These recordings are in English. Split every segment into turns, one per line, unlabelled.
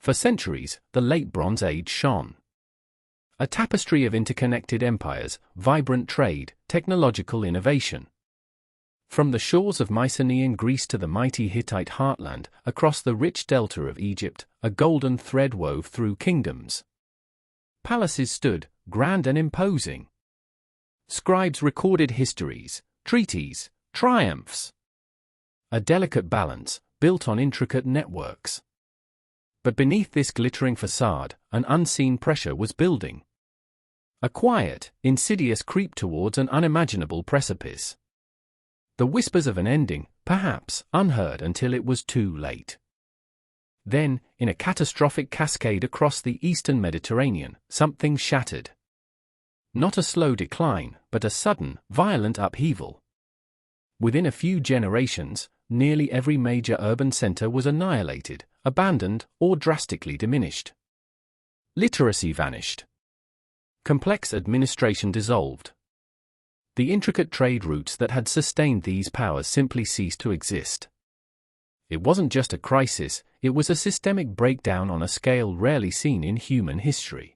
For centuries, the Late Bronze Age shone. A tapestry of interconnected empires, vibrant trade, technological innovation. From the shores of Mycenaean Greece to the mighty Hittite heartland, across the rich delta of Egypt, a golden thread wove through kingdoms. Palaces stood, grand and imposing. Scribes recorded histories, treaties, triumphs. A delicate balance, built on intricate networks. But beneath this glittering facade, an unseen pressure was building. A quiet, insidious creep towards an unimaginable precipice. The whispers of an ending, perhaps, unheard until it was too late. Then, in a catastrophic cascade across the eastern Mediterranean, something shattered. Not a slow decline, but a sudden, violent upheaval. Within a few generations, nearly every major urban center was annihilated, abandoned, or drastically diminished. Literacy vanished. Complex administration dissolved. The intricate trade routes that had sustained these powers simply ceased to exist. It wasn't just a crisis, it was a systemic breakdown on a scale rarely seen in human history.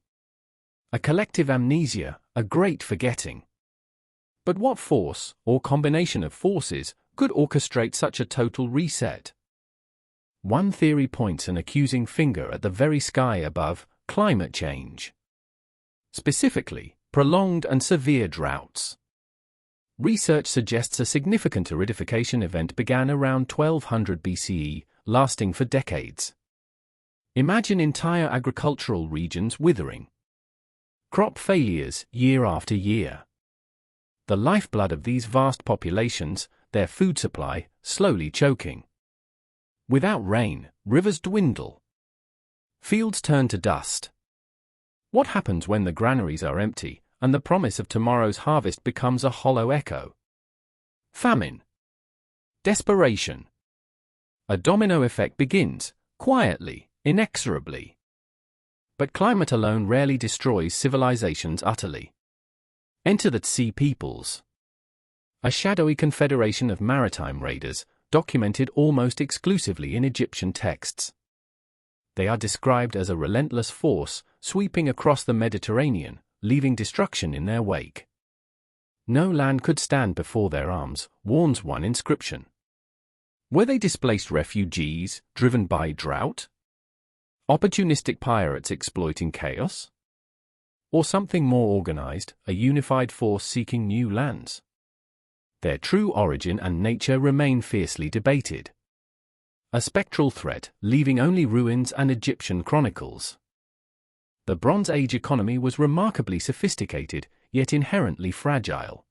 A collective amnesia, a great forgetting. But what force, or combination of forces, could orchestrate such a total reset? One theory points an accusing finger at the very sky above: climate change. Specifically, prolonged and severe droughts. Research suggests a significant aridification event began around 1200 BCE, lasting for decades. Imagine entire agricultural regions withering. Crop failures, year after year. The lifeblood of these vast populations, their food supply, slowly choking. Without rain, rivers dwindle. Fields turn to dust. What happens when the granaries are empty, and the promise of tomorrow's harvest becomes a hollow echo? Famine. Desperation. A domino effect begins, quietly, inexorably. But climate alone rarely destroys civilizations utterly. Enter the Sea Peoples. A shadowy confederation of maritime raiders, documented almost exclusively in Egyptian texts. They are described as a relentless force, sweeping across the Mediterranean, leaving destruction in their wake. No land could stand before their arms, warns one inscription. Were they displaced refugees, driven by drought? Opportunistic pirates exploiting chaos? Or something more organized, a unified force seeking new lands? Their true origin and nature remain fiercely debated. A spectral threat, leaving only ruins and Egyptian chronicles. The Bronze Age economy was remarkably sophisticated, yet inherently fragile.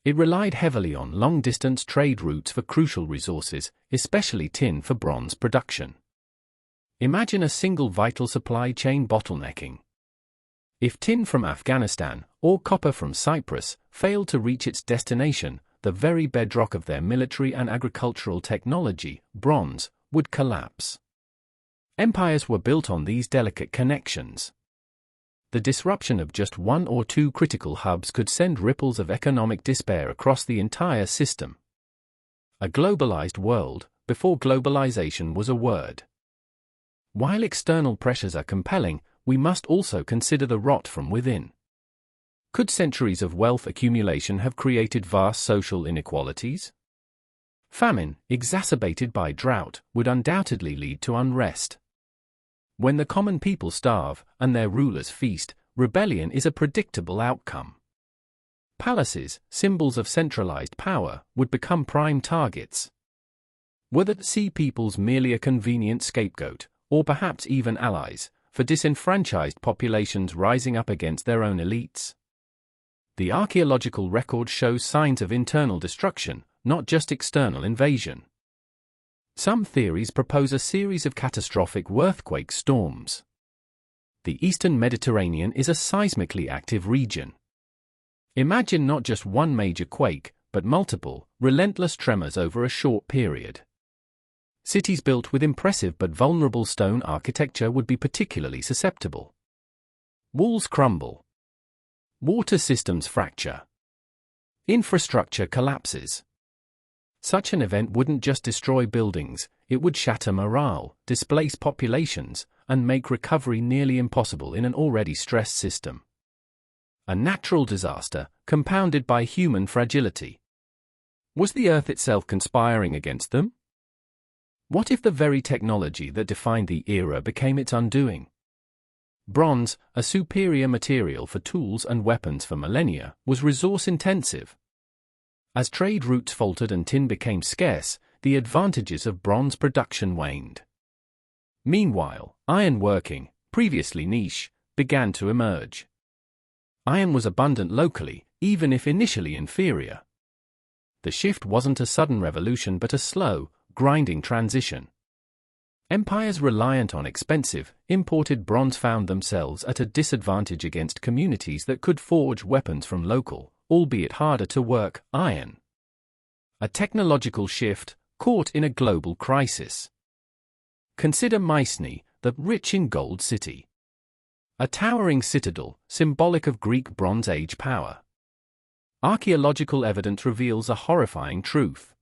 It relied heavily on long-distance trade routes for crucial resources, especially tin for bronze production. Imagine a single vital supply chain bottlenecking. If tin from Afghanistan, or copper from Cyprus, failed to reach its destination, the very bedrock of their military and agricultural technology, bronze, would collapse. Empires were built on these delicate connections. The disruption of just one or two critical hubs could send ripples of economic despair across the entire system. A globalized world, before globalization was a word. While external pressures are compelling, we must also consider the rot from within. Could centuries of wealth accumulation have created vast social inequalities? Famine, exacerbated by drought, would undoubtedly lead to unrest. When the common people starve, and their rulers feast, rebellion is a predictable outcome. Palaces, symbols of centralized power, would become prime targets. Were the Sea Peoples merely a convenient scapegoat, or perhaps even allies, for disenfranchised populations rising up against their own elites? The archaeological record shows signs of internal destruction, not just external invasion. Some theories propose a series of catastrophic earthquake storms. The eastern Mediterranean is a seismically active region. Imagine not just one major quake, but multiple, relentless tremors over a short period. Cities built with impressive but vulnerable stone architecture would be particularly susceptible. Walls crumble. Water systems fracture. Infrastructure collapses. Such an event wouldn't just destroy buildings, it would shatter morale, displace populations, and make recovery nearly impossible in an already stressed system. A natural disaster, compounded by human fragility. Was the Earth itself conspiring against them? What if the very technology that defined the era became its undoing? Bronze, a superior material for tools and weapons for millennia, was resource-intensive. As trade routes faltered and tin became scarce, the advantages of bronze production waned. Meanwhile, ironworking, previously niche, began to emerge. Iron was abundant locally, even if initially inferior. The shift wasn't a sudden revolution but a slow, grinding transition. Empires reliant on expensive, imported bronze found themselves at a disadvantage against communities that could forge weapons from local, albeit harder to work, iron. A technological shift, caught in a global crisis. Consider Mycenae, the rich in gold city. A towering citadel, symbolic of Greek Bronze Age power. Archaeological evidence reveals a horrifying truth.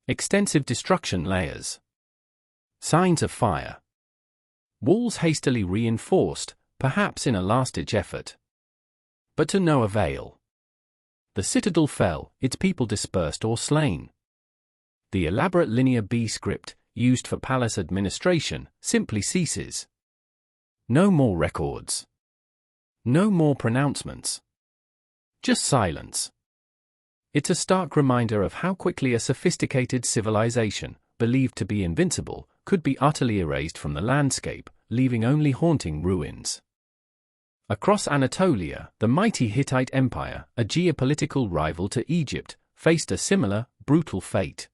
Extensive destruction layers. Signs of fire. Walls hastily reinforced, perhaps in a last-ditch effort. But to no avail. The citadel fell, its people dispersed or slain. The elaborate linear B script, used for palace administration, simply ceases. No more records. No more pronouncements. Just silence. It's a stark reminder of how quickly a sophisticated civilization, believed to be invincible, could be utterly erased from the landscape, leaving only haunting ruins. Across Anatolia, the mighty Hittite Empire, a geopolitical rival to Egypt, faced a similar, brutal fate.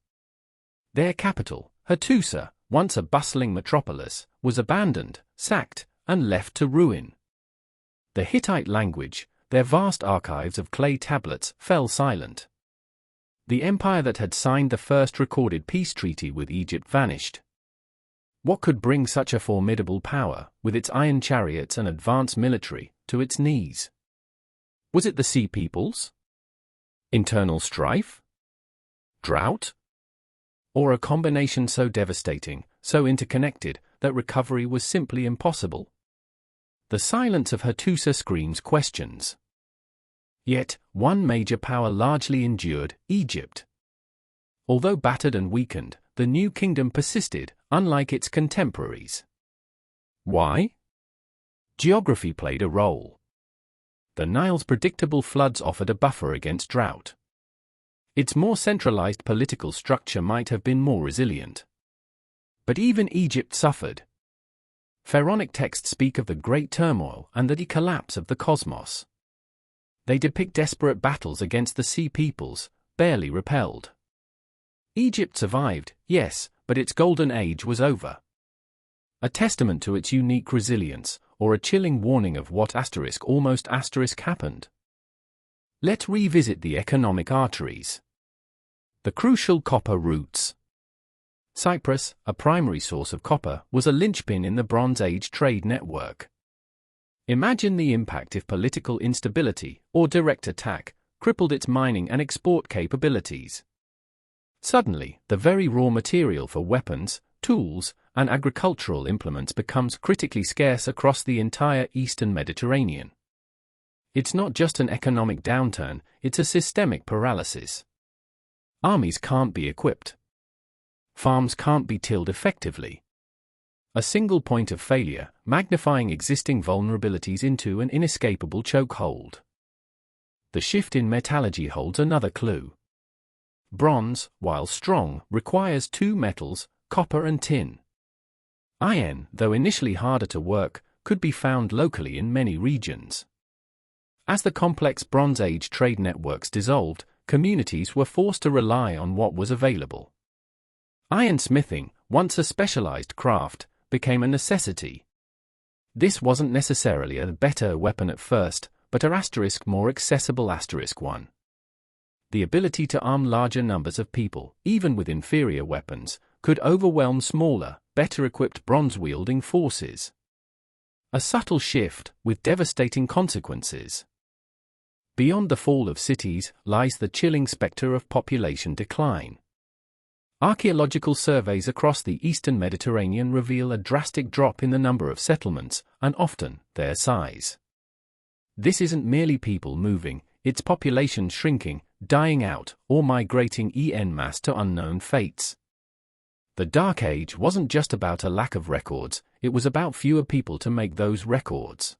Their capital, Hattusa, once a bustling metropolis, was abandoned, sacked, and left to ruin. The Hittite language, their vast archives of clay tablets, fell silent. The empire that had signed the first recorded peace treaty with Egypt vanished. What could bring such a formidable power, with its iron chariots and advanced military, to its knees? Was it the sea peoples? Internal strife? Drought? Or a combination so devastating, so interconnected, that recovery was simply impossible? The silence of Hattusa screams questions. Yet, one major power largely endured, Egypt. Although battered and weakened, the new kingdom persisted, unlike its contemporaries. Why? Geography played a role. The Nile's predictable floods offered a buffer against drought. Its more centralized political structure might have been more resilient. But even Egypt suffered. Pharaonic texts speak of the great turmoil and the collapse of the cosmos. They depict desperate battles against the sea peoples, barely repelled. Egypt survived, yes, but its golden age was over. A testament to its unique resilience, or a chilling warning of what almost happened. Let's revisit the economic arteries. The crucial copper routes. Cyprus, a primary source of copper, was a linchpin in the Bronze Age trade network. Imagine the impact if political instability, or direct attack, crippled its mining and export capabilities. Suddenly, the very raw material for weapons, tools, and agricultural implements becomes critically scarce across the entire eastern Mediterranean. It's not just an economic downturn, it's a systemic paralysis. Armies can't be equipped. Farms can't be tilled effectively. A single point of failure, magnifying existing vulnerabilities into an inescapable chokehold. The shift in metallurgy holds another clue. Bronze, while strong, requires two metals, copper and tin. Iron, though initially harder to work, could be found locally in many regions. As the complex Bronze Age trade networks dissolved, communities were forced to rely on what was available. Ironsmithing, once a specialized craft, became a necessity. This wasn't necessarily a better weapon at first, but a more accessible one. The ability to arm larger numbers of people, even with inferior weapons, could overwhelm smaller, better-equipped bronze-wielding forces. A subtle shift, with devastating consequences. Beyond the fall of cities lies the chilling specter of population decline. Archaeological surveys across the eastern Mediterranean reveal a drastic drop in the number of settlements, and often their size. This isn't merely people moving, it's populations shrinking, dying out, or migrating en masse to unknown fates. The Dark Age wasn't just about a lack of records, it was about fewer people to make those records.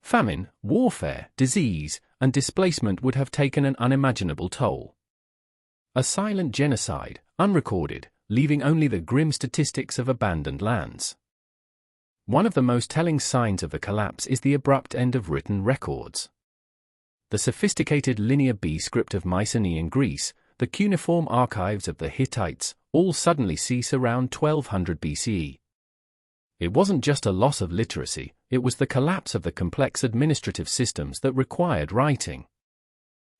Famine, warfare, disease, and displacement would have taken an unimaginable toll. A silent genocide, unrecorded, leaving only the grim statistics of abandoned lands. One of the most telling signs of the collapse is the abrupt end of written records. The sophisticated Linear B script of Mycenaean Greece, the cuneiform archives of the Hittites, all suddenly cease around 1200 BCE. It wasn't just a loss of literacy, it was the collapse of the complex administrative systems that required writing.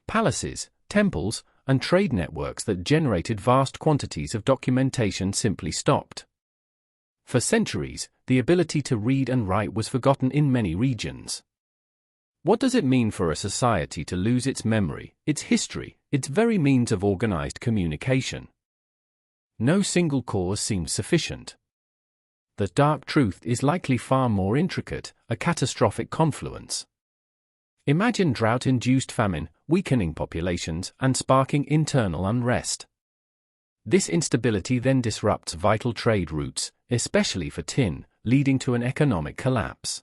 Palaces, temples, and trade networks that generated vast quantities of documentation simply stopped. For centuries, the ability to read and write was forgotten in many regions. What does it mean for a society to lose its memory, its history, its very means of organized communication? No single cause seems sufficient. The dark truth is likely far more intricate, a catastrophic confluence. Imagine drought-induced famine, weakening populations, and sparking internal unrest. This instability then disrupts vital trade routes, especially for tin, leading to an economic collapse.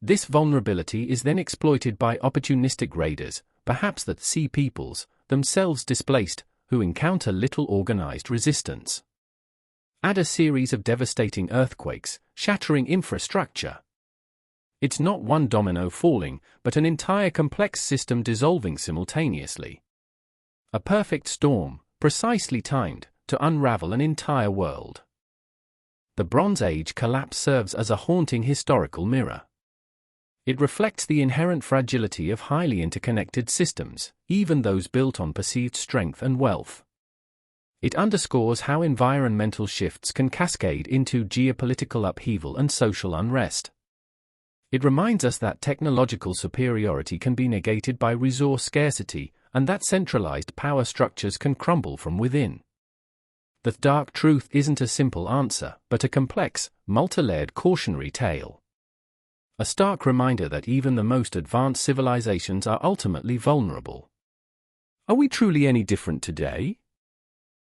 This vulnerability is then exploited by opportunistic raiders, perhaps the sea peoples, themselves displaced, who encounter little organized resistance. Add a series of devastating earthquakes, shattering infrastructure. It's not one domino falling, but an entire complex system dissolving simultaneously. A perfect storm, precisely timed, to unravel an entire world. The Bronze Age collapse serves as a haunting historical mirror. It reflects the inherent fragility of highly interconnected systems, even those built on perceived strength and wealth. It underscores how environmental shifts can cascade into geopolitical upheaval and social unrest. It reminds us that technological superiority can be negated by resource scarcity, and that centralized power structures can crumble from within. The dark truth isn't a simple answer, but a complex, multi-layered cautionary tale. A stark reminder that even the most advanced civilizations are ultimately vulnerable. Are we truly any different today?